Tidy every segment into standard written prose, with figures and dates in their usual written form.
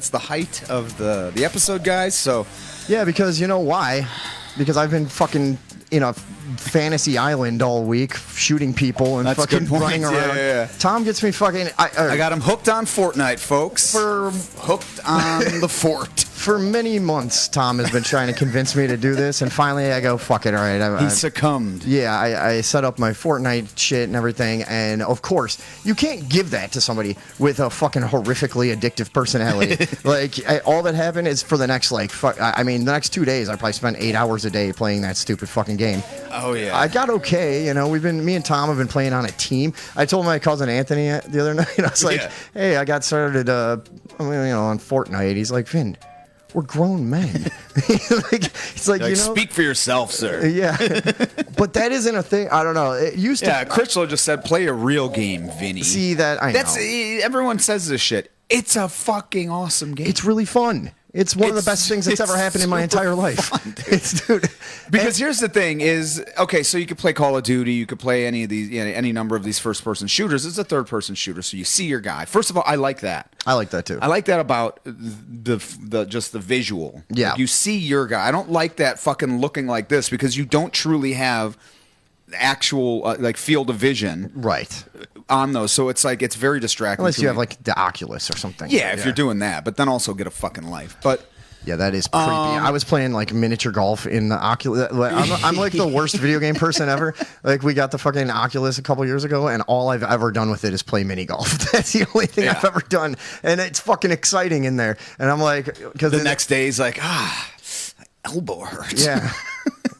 It's the height of the episode, guys. So yeah, because you know why? Because I've been fucking in a fantasy island all week, shooting people and fucking running around. Yeah. Tom gets me fucking. I got him hooked on Fortnite, folks. Hooked on the fort. For many months, Tom has been trying to convince me to do this, and finally I go, fuck it, all right. He succumbed. Yeah, I set up my Fortnite shit and everything, and of course, you can't give that to somebody with a fucking horrifically addictive personality. All that happened is for the next, the next 2 days, I probably spent 8 hours a day playing that stupid fucking game. Oh, yeah. I got okay, me and Tom have been playing on a team. I told my cousin Anthony the other night, I was like, hey, I got started, on Fortnite. He's like, Vin, we're grown men. It's like, speak for yourself, sir. Yeah. But that isn't a thing. I don't know. It used to. Yeah, Critchlow just said, play a real game, Vinny. See, that I know. Everyone says this shit. It's a fucking awesome game. It's really fun. It's one of the best things that's ever happened in my entire life. Fun, because here's the thing is, okay, so you could play Call of Duty, you could play any of these, any number of these first-person shooters. It's a third-person shooter, so you see your guy. First of all, I like that. I like that too. I like that about just the visual. Yeah. Like you see your guy. I don't like that fucking looking like this because you don't truly have actual field of vision right on those, so it's like it's very distracting. Unless you have the Oculus or something. Yeah, if you're doing that, but then also get a fucking life. But yeah, that is creepy. I was playing miniature golf in the Oculus. I'm like the worst video game person ever. We got the fucking Oculus a couple years ago, and all I've ever done with it is play mini golf. That's the only thing I've ever done, and it's fucking exciting in there. And I'm like, because the next day he's like, elbow hurts. Yeah.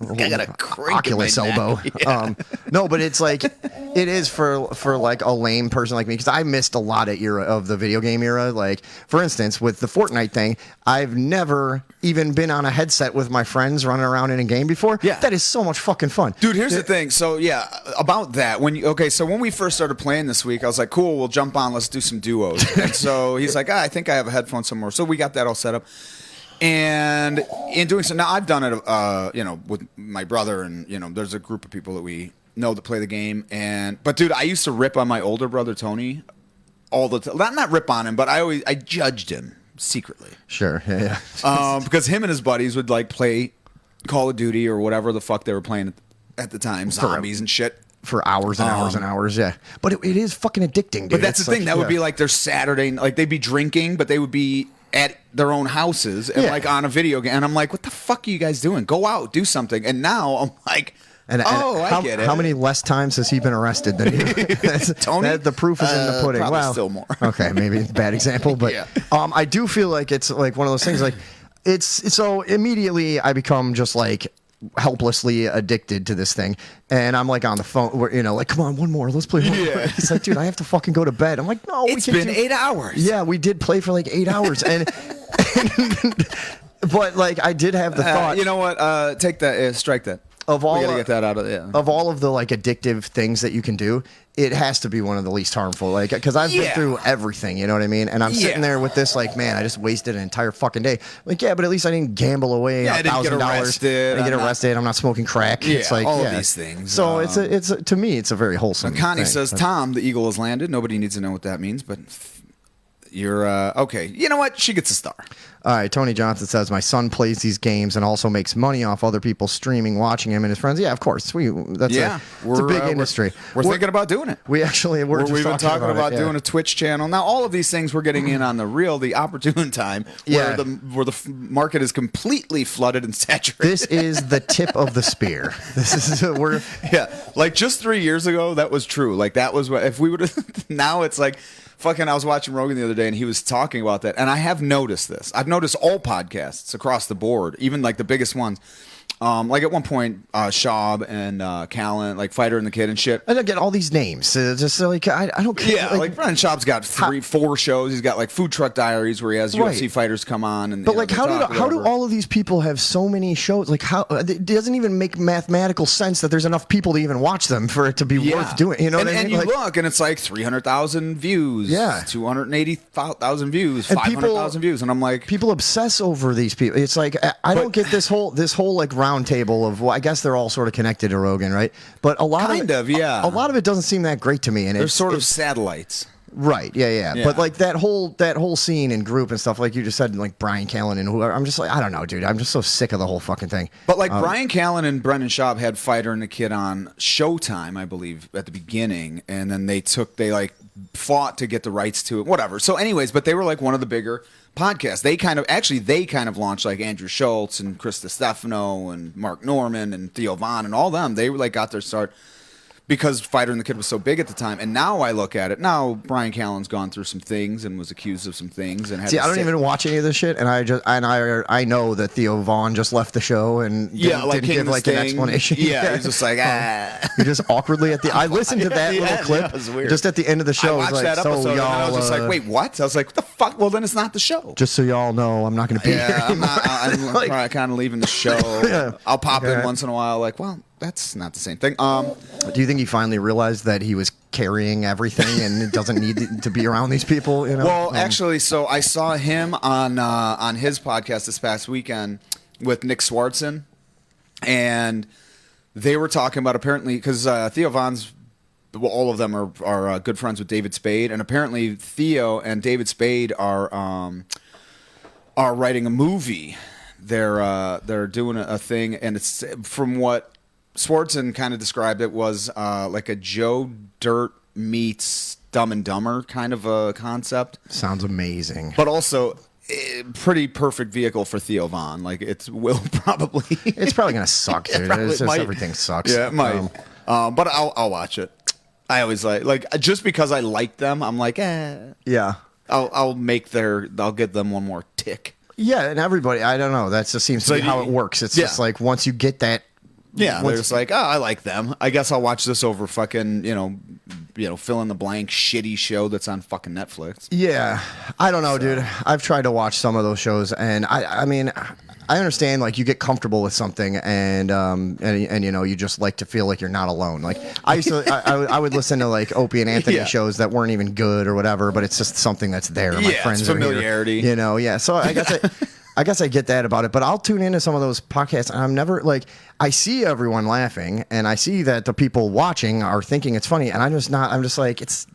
I got a crank Oculus elbow. Yeah. No, but it's it is for a lame person like me, because I missed a lot of the video game era. For instance, with the Fortnite thing, I've never even been on a headset with my friends running around in a game before. Yeah. That is so much fucking fun. Dude, here's the thing. So yeah, about that. So when we first started playing this week, I was like, cool, we'll jump on, let's do some duos. And so he's like, I think I have a headphone somewhere. So we got that all set up. And in doing so, now I've done it, with my brother, and there's a group of people that we know that play the game. But dude, I used to rip on my older brother Tony all the time. Not rip on him, but I judged him secretly. Sure, yeah. Because him and his buddies would play Call of Duty or whatever the fuck they were playing at the time, zombies and shit. For hours and hours and hours, yeah. But it is fucking addicting, dude. But that's the thing. That would be their Saturday. They'd be drinking, but they would be at their own houses and on a video game. And I'm like, what the fuck are you guys doing? Go out, do something. And now I'm like, I get it. How many less times has he been arrested than you? Tony? The proof is in the pudding. Probably still more. Okay, maybe bad example, but I do feel like it's one of those things. It's so immediately I become just helplessly addicted to this thing, and I'm on the phone where come on, one more, let's play one more. He's like, dude, I have to fucking go to bed. I'm like, no, it's been 8 hours. Yeah, we did play for 8 hours, and but I did have the thought, you know what, take that, strike that. We gotta get that out of of all of the addictive things that you can do, it has to be one of the least harmful. Because I've been through everything, you know what I mean? And I'm sitting there with this, man, I just wasted an entire fucking day. Yeah, but at least I didn't gamble away $1,000. I didn't get arrested. I'm not smoking crack. Yeah, it's all of these things. So it's to me, it's a very wholesome. Connie thing. says, Tom, the eagle has landed. Nobody needs to know what that means, but you're okay. You know what? She gets a star. All right, Tony Johnson says, my son plays these games and also makes money off other people streaming, watching him and his friends. Yeah, of course. It's a big industry. We're thinking about doing it. We've been talking about doing a Twitch channel. Now, all of these things we're getting in on the opportune time where the market is completely flooded and saturated. This is the tip of the spear. This is just 3 years ago, that was true. That was what, if we would have, now it's fucking, I was watching Rogan the other day, and he was talking about that, and I have noticed this. I've noticed all podcasts across the board, even the biggest ones. At one point, Schaub and Callan, Fighter and the Kid and shit. I don't get all these names. I don't care. Yeah, Brian Schaub's got 4 shows. He's got Food Truck Diaries where he has UFC fighters come on. And, but how do all of these people have so many shows? How it doesn't even make mathematical sense that there's enough people to even watch them for it to be worth doing. You know what I mean? And you look, and it's 300,000 views. Yeah, 280,000 views, 500,000 views, and I'm like, people obsess over these people. It's I don't get this whole round table of, I guess they're all sort of connected to Rogan, right? But a lot of it doesn't seem that great to me. And they're sort of satellites. Right. Yeah. But like that whole scene and group and stuff, like you just said, like Brian Callen and whoever. I'm just like, I don't know, dude. I'm just so sick of the whole fucking thing. But like Brian Callen and Brendan Schaub had Fighter and the Kid on Showtime, I believe, at the beginning, and then they like fought to get the rights to it, whatever. So, anyways, but they were like one of the bigger podcasts. They kind of launched like Andrew Schultz and Chris DiStefano and Mark Norman and Theo Von and all them. They were like got their start because Fighter and the Kid was so big at the time. And now I look at it. Now Brian Callen's gone through some things and was accused of some things. And had I don't even watch any of this shit. And I know that Theo Von just left the show and didn't give like an explanation. Yeah, he's just like, He just awkwardly at the. I listened to that little clip. It was weird. Just at the end of the show. I watched like, that episode so and y'all, I was just like, wait, what? I was like, what the fuck? Well, then it's not the show. Just so y'all know, I'm not going to be here anymore. I'm like, kind of leaving the show. I'll pop in once in a while. Like, well, that's not the same thing. Do you think he finally realized that he was carrying everything and doesn't need to be around these people? You know? Well, actually, so I saw him on his podcast this past weekend with Nick Swartzen, and they were talking about apparently because Theo Von's, all of them are good friends with David Spade, and apparently Theo and David Spade are writing a movie. They're doing a thing, and it's from what Swartzen kind of described it was like a Joe Dirt meets Dumb and Dumber kind of a concept. Sounds amazing. But also pretty perfect vehicle for Theo Von. Like it's probably going to suck, dude. It's just everything sucks. Yeah, it might. But I'll watch it. I always like just because I like them, I'm like, yeah. I'll give them one more tick. Yeah, and everybody, I don't know. That just seems to be how it works. It's just like once you get that. Yeah, they're just like, I like them. I guess I'll watch this over fucking, fill in the blank shitty show that's on fucking Netflix. Yeah, I don't know, dude. I've tried to watch some of those shows, and I mean, I understand like you get comfortable with something, and you just like to feel like you're not alone. Like I used to, I would listen to like Opie and Anthony shows that weren't even good or whatever, but it's just something that's there. My friends it's familiarity. Are here, yeah. So I guess I get that about it, but I'll tune into some of those podcasts, and I'm never like, I see everyone laughing, and I see that the people watching are thinking it's funny, and I'm just like, it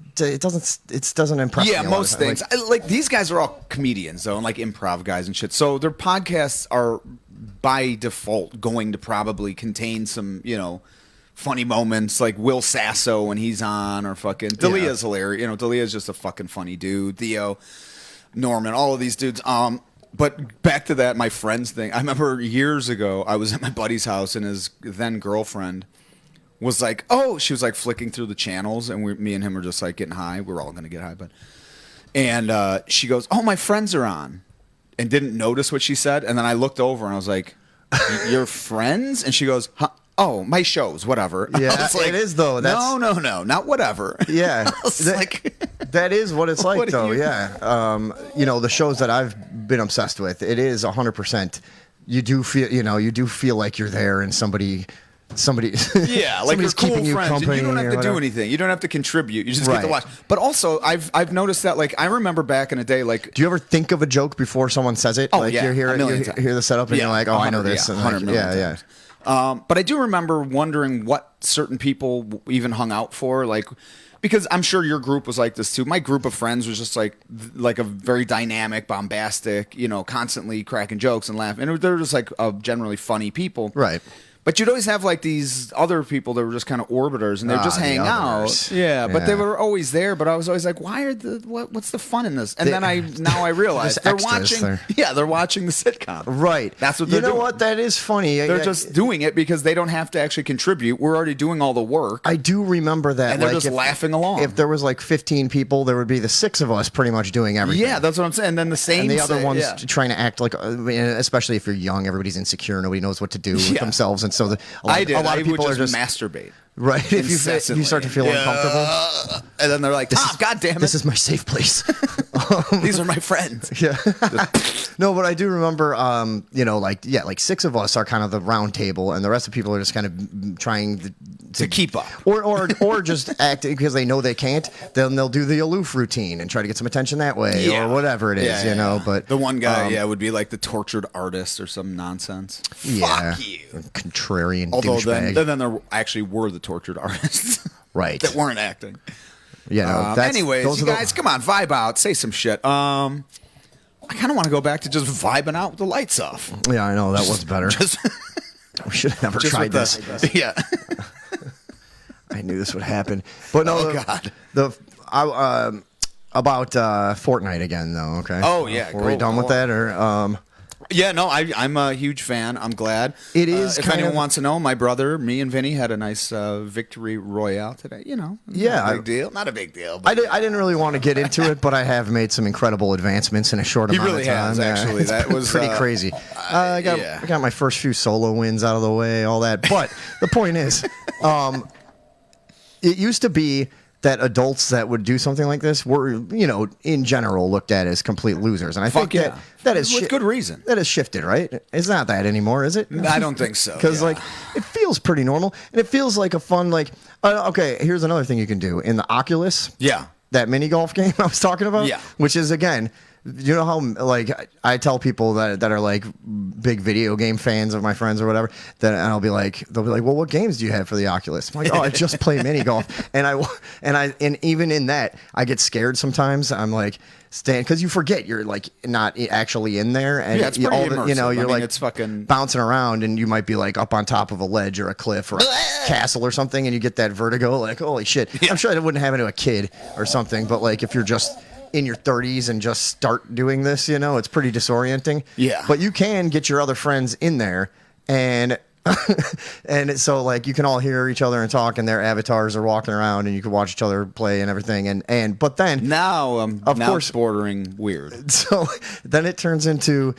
doesn't impress me. Yeah, most things. Like these guys are all comedians though, and like improv guys and shit. So their podcasts are by default going to probably contain some, funny moments like Will Sasso when he's on, or fucking D'Elia's hilarious. D'Elia's just a fucking funny dude. Theo, Norman, all of these dudes. But back to that, my friends thing. I remember years ago, I was at my buddy's house, and his then girlfriend was like, she was like flicking through the channels, and me and him were just like getting high. We were all going to get high, and she goes, my friends are on, and didn't notice what she said. And then I looked over, and I was like, your friends? And she goes, huh? Oh, my shows, whatever. Yeah, like, it is though. No, not whatever. Yeah, that is what it's like though. Yeah, the shows that I've been obsessed with, it is 100%. You do feel like you're there, and somebody. Yeah, like your cool keeping you friends. company. You don't have to do anything. You don't have to contribute. You just get to watch. But also, I've noticed that. Like I remember back in the day, like, do you ever think of a joke before someone says it? Oh, like yeah, you hear the setup, and you're like, I know this. Yeah, 100 million times. But I do remember wondering what certain people even hung out for, like, because I'm sure your group was like this too. My group of friends was just like a very dynamic, bombastic, constantly cracking jokes and laughing. And they're just like generally funny people, right? But you'd always have like these other people that were just kind of orbiters, and they'd just hang out. Yeah, but they were always there. But I was always like, why what's the fun in this? And then I realized they're watching. They're watching the sitcom. Right. That's what they're doing. You know what? That is funny. They're just doing it because they don't have to actually contribute. We're already doing all the work. I do remember that. And they're just laughing along. If there was like 15 people, there would be the 6 of us pretty much doing everything. Yeah, that's what I'm saying. And then the same. And the other ones trying to act like, especially if you're young, everybody's insecure, nobody knows what to do with themselves, and so a lot of people would are just masturbate. Right. If you start to feel uncomfortable. And then they're like, God damn it. This is my safe place. These are my friends. Yeah. No, but I do remember, like 6 of us are kind of the round table, and the rest of the people are just kind of trying to keep up. Or just act because they know they can't. Then they'll do the aloof routine and try to get some attention that way, or whatever it is, But the one guy, would be like the tortured artist or some nonsense. Yeah. Fuck you. Contrarian Although douchebag. then there actually were the tortured artists. Right. That weren't acting. You know, anyways, you guys, come on, vibe out, say some shit. I kind of want to go back to just vibing out with the lights off. Yeah, I know that was better. We should have never tried this. Yeah. I knew this would happen. But no, God. About Fortnite again, though, okay? Oh, yeah. Were we done with that? Or Yeah, no, I'm a huge fan. I'm glad. It is if anyone wants to know, my brother, me and Vinny had a nice victory royale today. You know, not a big deal. Not a big deal. I didn't really want to get into it, but I have made some incredible advancements in a short amount of time. He really has, actually. That was pretty crazy. I got my first few solo wins out of the way, all that. But the point is, it used to be that adults that would do something like this were, you know, in general looked at as complete losers. And I think that is with good reason. That has shifted, right? It's not that anymore, is it? I don't think so. Because like it feels pretty normal, and it feels like a fun okay, here's another thing you can do in the Oculus. Yeah. That mini golf game I was talking about. Yeah. Which is again. You know how like I tell people that are like big video game fans of my friends or whatever that and they'll be like, well, what games do you have for the Oculus? I'm like, oh, I just play mini golf, and even in that I get scared sometimes. I'm like, because you forget you're like not actually in there, and it's pretty immersive. You're like it's fucking bouncing around, and you might be like up on top of a ledge or a cliff or a castle or something, and you get that vertigo, like holy shit. Yeah. I'm sure that wouldn't happen to a kid or something, but like if you're just in your 30s and just start doing this, you know, it's pretty disorienting. Yeah. But you can get your other friends in there and and so like you can all hear each other and talk and their avatars are walking around and you can watch each other play and everything but then now of course bordering weird. So then it turns into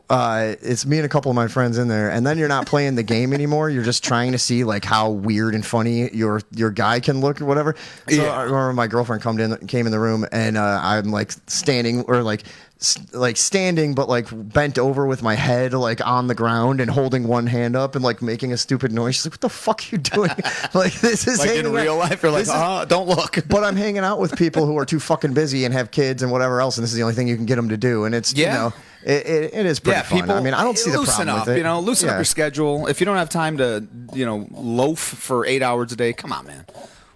it's me and a couple of my friends in there, and then you're not playing the game anymore. You're just trying to see like how weird and funny your guy can look or whatever. So I remember my girlfriend came in the room, and I'm like standing or like standing, but like bent over with my head like on the ground and holding one hand up and like making a stupid noise. She's like, "What the fuck are you doing?" Like this is like in real life. You're like, don't look. But I'm hanging out with people who are too fucking busy and have kids and whatever else, and this is the only thing you can get them to do. And it's you know. It is pretty fun. People, I mean, I don't see the problem with it. You know, loosen up your schedule. If you don't have time to, you know, loaf for 8 hours a day, come on, man.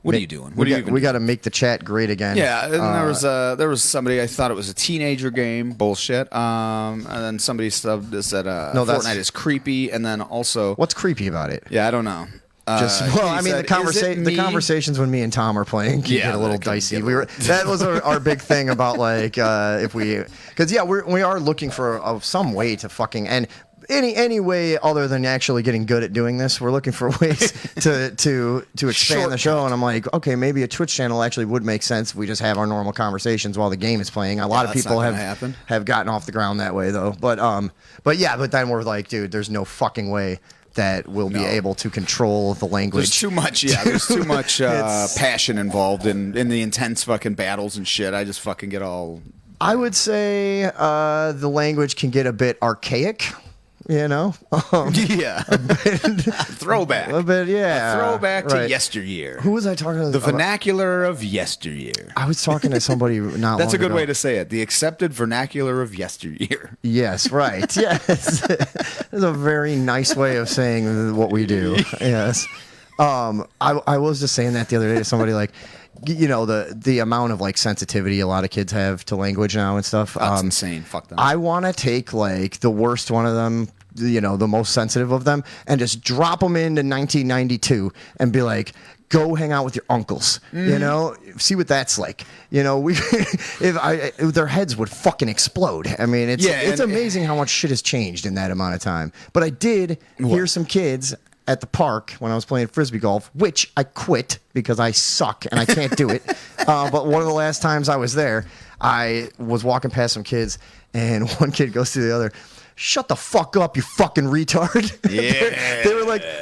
What are you doing? We got to make the chat great again. Yeah, and there was somebody. I thought it was a teenager game. Bullshit. And then somebody said Fortnite is creepy. And then also, what's creepy about it? Yeah, I don't know. The conversations when me and Tom are playing can get a little dicey. That was our big thing about like we are looking for some way to fucking and any way other than actually getting good at doing this. We're looking for ways to expand the show. And I'm like, okay, maybe a Twitch channel actually would make sense if we just have our normal conversations while the game is playing. A lot of people have gotten off the ground that way though. But then we're like, dude, there's no fucking way that we'll be able to control the language. There's too much, There's too much passion involved in the intense fucking battles and shit. I just fucking get all... I would say the language can get a bit archaic, you know? Yeah. Throwback. A bit, yeah. A throwback to yesteryear. Who was I talking to? The vernacular of yesteryear. I was talking to somebody not That's long a good ago. way to say it. The accepted vernacular of yesteryear. Yes, right. Yes. That's a very nice way of saying what we do. Yes. I was just saying that the other day to somebody like, you know, the amount of like sensitivity a lot of kids have to language now and stuff. That's insane. Fuck them. I want to take like the worst one of them, you know, the most sensitive of them, and just drop them into 1992 and be like, go hang out with your uncles, you know, see what that's like. You know, if their heads would fucking explode. I mean, it's amazing how much shit has changed in that amount of time. But I did hear some kids at the park when I was playing frisbee golf, which I quit because I suck and I can't do it. But one of the last times I was there, I was walking past some kids, and one kid goes to the other, "Shut the fuck up, you fucking retard." Yeah.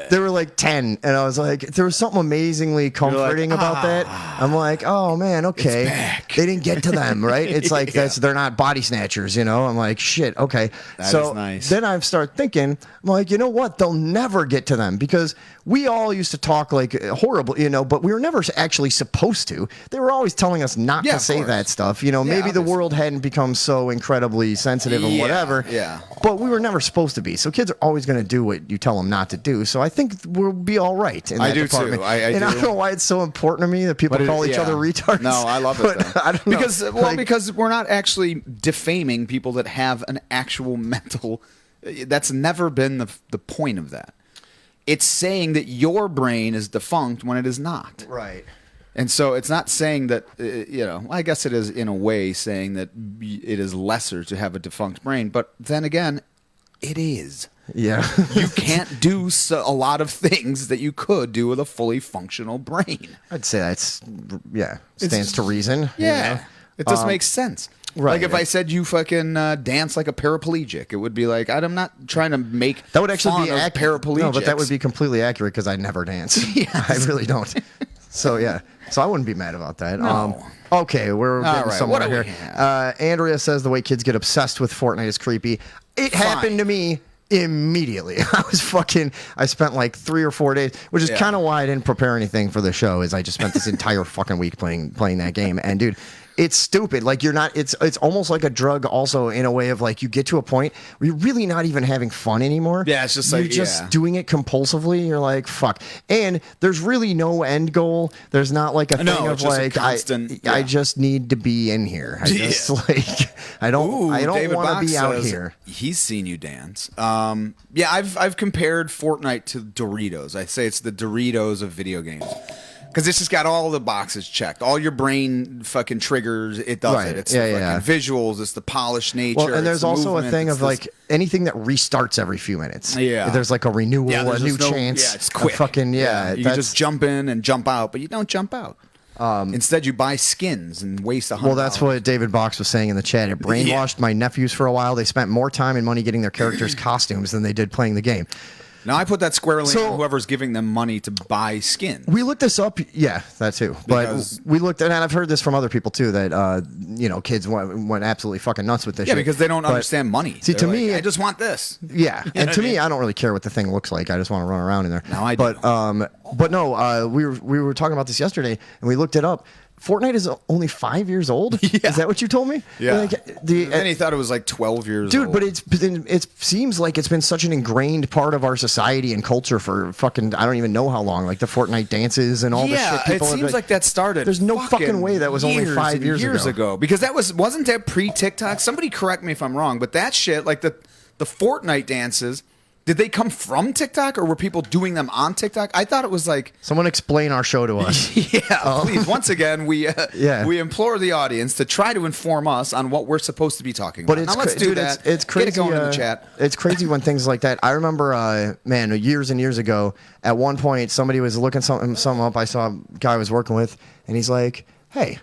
They were like 10, and I was like, there was something amazingly comforting about that. I'm like, oh man, okay. They didn't get to them, right? It's like they're not body snatchers, you know? I'm like, shit, okay. That is nice. Then I start thinking, I'm like, you know what? They'll never get to them because we all used to talk like horrible, you know, but we were never actually supposed to. They were always telling us not to say that stuff. You know, maybe the world hadn't become so incredibly sensitive and whatever. Yeah. but we were never supposed to be. So kids are always going to do what you tell them not to do. So I think we'll be all right in that department. Too. I do. I don't know why it's so important to me that people call each other retards. No, I love it though. I don't know. Because we're not actually defaming people that have an actual mental. That's never been the point of that. It's saying that your brain is defunct when it is not. Right. And so it's not saying that, I guess it is in a way saying that it is lesser to have a defunct brain. But then again, it is. Yeah. You can't do a lot of things that you could do with a fully functional brain. I'd say that's, stands to reason. Yeah. You know? It just makes sense. Right. Like if I said you fucking dance like a paraplegic, it would be like, I'm not trying to make that would actually be paraplegic. No, but that would be completely accurate because I never dance. Yes. I really don't. So yeah, so I wouldn't be mad about that. No. Okay, we're getting somewhere here. Andrea says the way kids get obsessed with Fortnite is creepy. It happened to me immediately. I spent like 3 or 4 days, which is kind of why I didn't prepare anything for the show. Is I just spent this entire fucking week playing that game, and dude. It's stupid. Like you're not. It's almost like a drug. Also, in a way of like you get to a point where you're really not even having fun anymore. Yeah, it's just you're like just doing it compulsively. You're like fuck. And there's really no end goal. There's not like a thing of like constant, I just need to be in here. I just like I don't want to be out here. He's seen you dance. I've compared Fortnite to Doritos. I say it's the Doritos of video games. Because it's just got all the boxes checked. All your brain fucking triggers, it does it. It's the fucking visuals, it's the polished nature. Well, and there's also a thing of like anything that restarts every few minutes. Yeah. There's like a renewal, a new chance. Yeah, it's quick. You can just jump in and jump out, but you don't jump out. Instead, you buy skins and waste $100. Well, that's what David Box was saying in the chat. It brainwashed my nephews for a while. They spent more time and money getting their characters' costumes than they did playing the game. Now, I put that squarely on whoever's giving them money to buy skins. We looked this up. Yeah, that too. But we looked at, and I've heard this from other people too, that, kids went absolutely fucking nuts with this shit. Yeah, because they don't understand money. See, to me, I just want this. Yeah. And to me, I don't really care what the thing looks like. I just want to run around in there. No, I do. But no, we were talking about this yesterday, and we looked it up. Fortnite is only 5 years old. Yeah. Is that what you told me? Yeah. And he thought it was like 12 years old. Dude, but it seems like it's been such an ingrained part of our society and culture for fucking, I don't even know how long. Like the Fortnite dances and all the shit. People it seems like that started. There's no fucking way that was only 5 years ago. Because wasn't that pre-TikTok? Somebody correct me if I'm wrong, but that shit, like the Fortnite dances, did they come from TikTok or were people doing them on TikTok? I thought it was like... Someone explain our show to us. Please. Once again, we implore the audience to try to inform us on what we're supposed to be talking about. But let's do that. It's crazy. Get it going in the chat. It's crazy when things like that... I remember, years and years ago, at one point, somebody was looking something up. I saw a guy I was working with, and he's like, hey...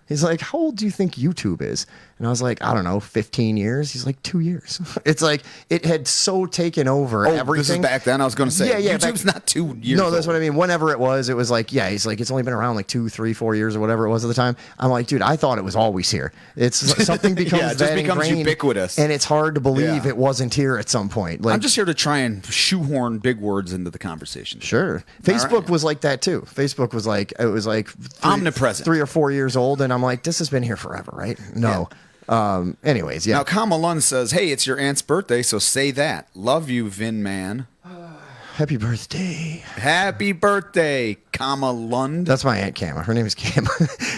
He's like, how old do you think YouTube is? And I was like, I don't know, 15 years. He's like, 2 years. It's like, it had so taken over everything. This is back then? I was going to say, YouTube's not 2 years No, that's old. what I mean. Whenever it was like, he's like, it's only been around like 2, 3, 4 years or whatever it was at the time. I'm like, dude, I thought it was always here. It's something becomes it just becomes ubiquitous. And it's hard to believe it wasn't here at some point. Like, I'm just here to try and shoehorn big words into the conversation. Sure. Facebook was like that too. Facebook was like, it was like omnipresent. 3 or 4 years old. And I'm like, this has been here forever, right? No. Yeah. Anyways, yeah. Now, Kamalun says, hey, it's your aunt's birthday, so say that. Love you, Vin Man. Happy birthday. Happy birthday, Kamalund. That's my Aunt Kama. Her name is Kama.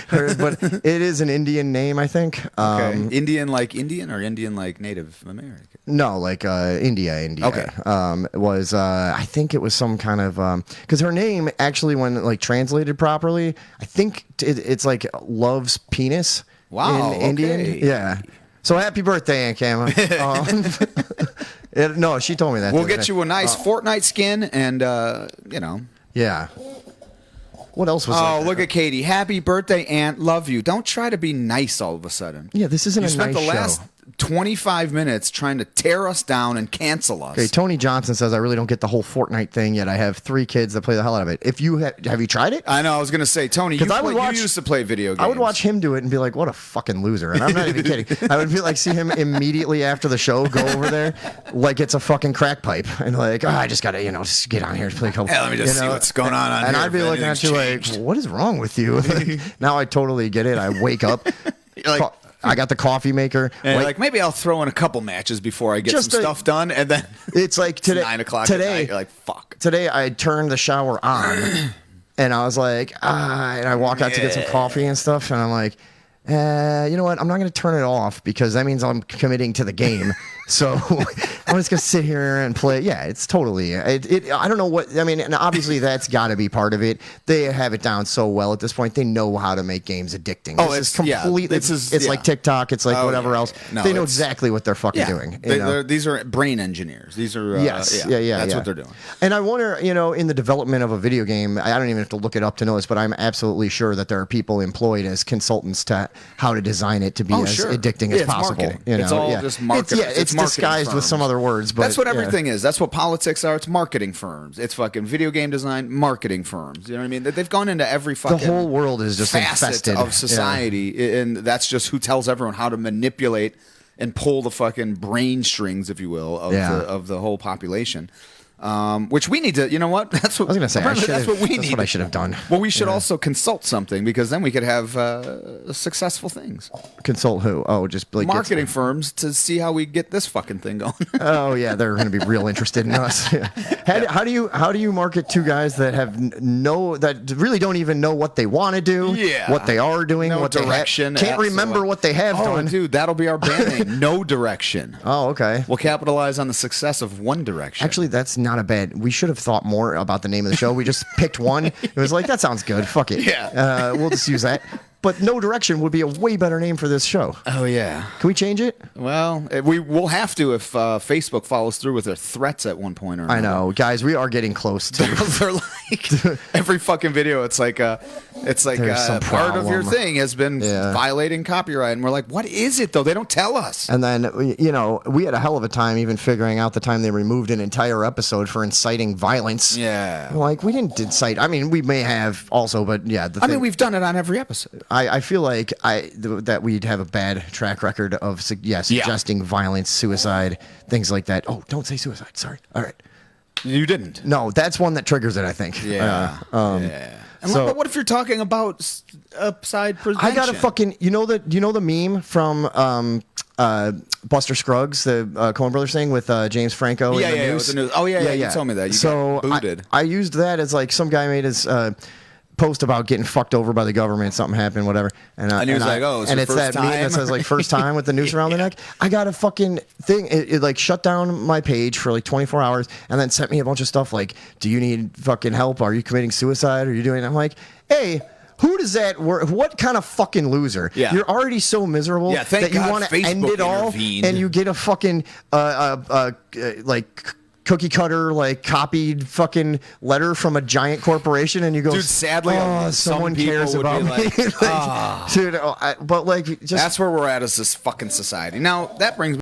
But it is an Indian name, I think. Okay. Indian like Indian or Indian like Native American? No, like India. Okay. I think it was some kind of... Because her name, actually, when like translated properly, I think it's like loves penis. Wow, in Indian. Yeah. So happy birthday, Aunt Kama. No, she told me that. We'll get you a nice Fortnite skin and, Yeah. What else was Oh, look at Katie. Happy birthday, Aunt. Love you. Don't try to be nice all of a sudden. Yeah, this isn't a nice show. You spent the last 25 minutes trying to tear us down and cancel us. Okay, Tony Johnson says, I really don't get the whole Fortnite thing yet. I have 3 kids that play the hell out of it. If you have you tried it? I know. I was going to say, Tony, you used to play video games. I would watch him do it and be like, what a fucking loser. And I'm not even kidding. I would be like, see him immediately after the show go over there like it's a fucking crack pipe. And like, I just got to, just get on here and play a couple. Hey, let me just see what's going on and here. I'd be looking at you like, what is wrong with you? Now I totally get it. I wake up. You're like, I got the coffee maker. And like maybe I'll throw in a couple matches before I get some stuff done, and then it's like today. It's 9 o'clock today, at night, you're like, fuck. Today I turned the shower on, and I was like, and I walk out to get some coffee and stuff, and I'm like, you know what? I'm not going to turn it off because that means I'm committing to the game. So I'm just going to sit here and play. Yeah, it's totally. I don't know what. I mean, and obviously that's got to be part of it. They have it down so well at this point. They know how to make games addicting. Oh, it's completely. It's like TikTok. It's like whatever else. No, they know exactly what they're fucking doing. These are brain engineers. These are That's what they're doing. And I wonder, in the development of a video game, I don't even have to look it up to know this, but I'm absolutely sure that there are people employed as consultants to how to design it to be as addicting as possible. It's all just marketing. It's disguised firms with some other words, but that's what everything is. That's what politics are. It's marketing firms. It's fucking video game design marketing firms. You know what I mean? They've gone into every fucking the whole world is just facet infested of society, and that's just who tells everyone how to manipulate and pull the fucking brain strings, if you will, of the whole population. Which we need to, you know what? That's what I was going to say. That's what we need. That's what I should have done. Well, we should also consult something because then we could have successful things. Consult who? Oh, just like marketing firms to see how we get this fucking thing going. Oh yeah, they're going to be real interested in us. How do you market to guys that have that really don't even know what they want to do? Yeah, what they are doing, no what direction, can't remember what they have done. Dude, that'll be our band name. No direction. Oh, okay. We'll capitalize on the success of One Direction. Actually, that's not a bad. We should have thought more about the name of the show. We just picked one. It was like, that sounds good. Fuck it. Yeah. We'll just use that. But No Direction would be a way better name for this show. Oh, yeah. Can we change it? Well, we'll have to if Facebook follows through with their threats at one point or another. I know. Guys, we are getting close to... They're like... every fucking video, it's like part of your thing has been violating copyright. And we're like, what is it, though? They don't tell us. And then, we had a hell of a time even figuring out the time they removed an entire episode for inciting violence. Yeah. Like, we didn't incite... I mean, we may have also, but yeah. We've done it on every episode. I feel like that we'd have a bad track record of suggesting violence, suicide, things like that. Oh, don't say suicide. Sorry. All right. You didn't. No, that's one that triggers it, I think. Yeah. But what if you're talking about upside prevention? I got a fucking... You know the meme from... Buster Scruggs, the Coen Brothers thing with James Franco in the news? With the news. Oh, yeah, you told me that. You got booted. I used that as like some guy made his... post about getting fucked over by the government, something happened, whatever, and he was like, "Oh, and it's that meme that says like first time with the noose around the neck." I got a fucking thing. It like shut down my page for like 24 hours, and then sent me a bunch of stuff like, "Do you need fucking help? Are you committing suicide? Are you doing?" I'm like, "Hey." Who does that work? What kind of fucking loser? Yeah. You're already so miserable that you want to end it all, and you get a fucking like cookie cutter like copied fucking letter from a giant corporation, and you go, dude, sadly, someone cares about me. Dude, but like, just that's where we're at as this fucking society. Now that brings me